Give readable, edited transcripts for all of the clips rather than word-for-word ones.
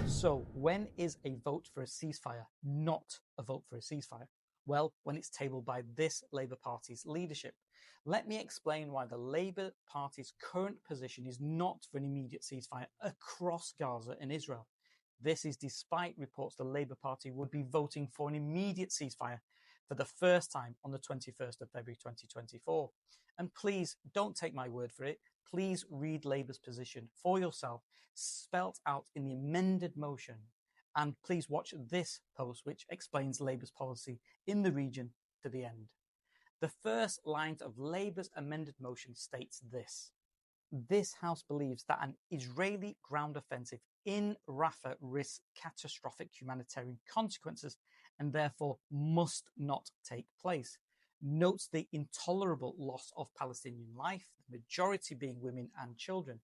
So, when is a vote for a ceasefire not a vote for a ceasefire? Well, when it's tabled by this Labour Party's leadership. Let me explain why the Labour Party's current position is not for an immediate ceasefire across Gaza and Israel. This is despite reports the Labour Party would be voting for an immediate ceasefire for the first time on the 21st of February 2024. And please don't take my word for it. Please read Labour's position for yourself, spelt out in the amended motion. And please watch this post, which explains Labour's policy in the region to the end. The first lines of Labour's amended motion states this. This House believes that an Israeli ground offensive in Rafah risks catastrophic humanitarian consequences and therefore must not take place. Notes the intolerable loss of Palestinian life, the majority being women and children.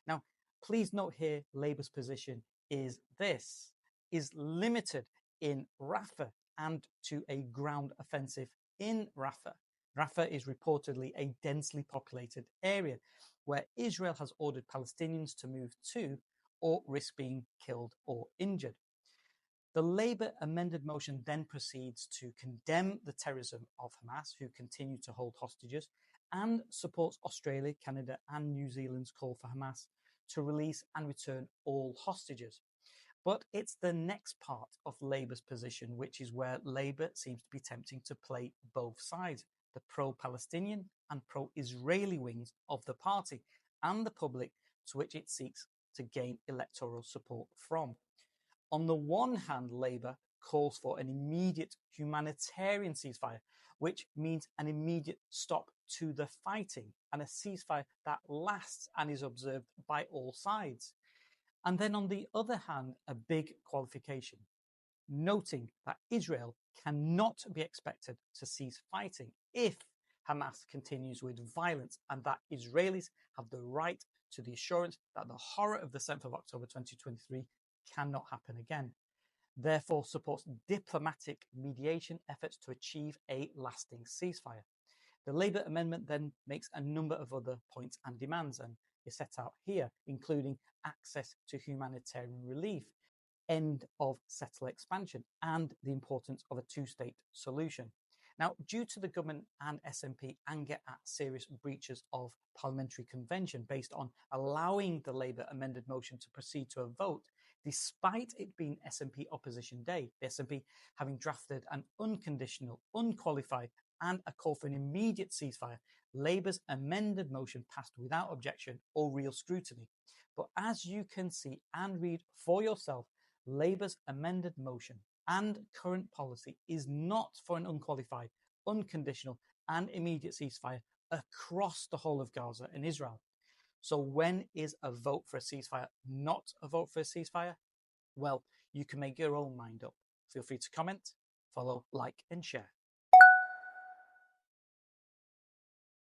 Now, please note here, Labour's position is this, is limited in Rafah and to a ground offensive in Rafah. Rafah is reportedly a densely populated area where Israel has ordered Palestinians to move to or risk being killed or injured. The Labour amended motion then proceeds to condemn the terrorism of Hamas, who continue to hold hostages, and supports Australia, Canada, and New Zealand's call for Hamas to release and return all hostages. But it's the next part of Labour's position, which is where Labour seems to be attempting to play both sides, the pro-Palestinian and pro-Israeli wings of the party and the public to which it seeks to gain electoral support from. On the one hand, Labour calls for an immediate humanitarian ceasefire, which means an immediate stop to the fighting and a ceasefire that lasts and is observed by all sides. And then on the other hand, a big qualification, noting that Israel cannot be expected to cease fighting if Hamas continues with violence, and that Israelis have the right to the assurance that the horror of the 7th of October 2023 cannot happen again. Therefore, supports diplomatic mediation efforts to achieve a lasting ceasefire. The Labour amendment then makes a number of other points and demands, and is set out here, including access to humanitarian relief, end of settler expansion, and the importance of a two-state solution. Now, due to the government and SNP anger at serious breaches of parliamentary convention based on allowing the Labour amended motion to proceed to a vote, despite it being SNP opposition day, the SNP having drafted an unconditional, unqualified, and a call for an immediate ceasefire, Labour's amended motion passed without objection or real scrutiny. But as you can see and read for yourself, Labour's amended motion and current policy is not for an unqualified, unconditional, and immediate ceasefire across the whole of Gaza and Israel. So when is a vote for a ceasefire not a vote for a ceasefire? Well, you can make your own mind up. Feel free to comment, follow, like, and share.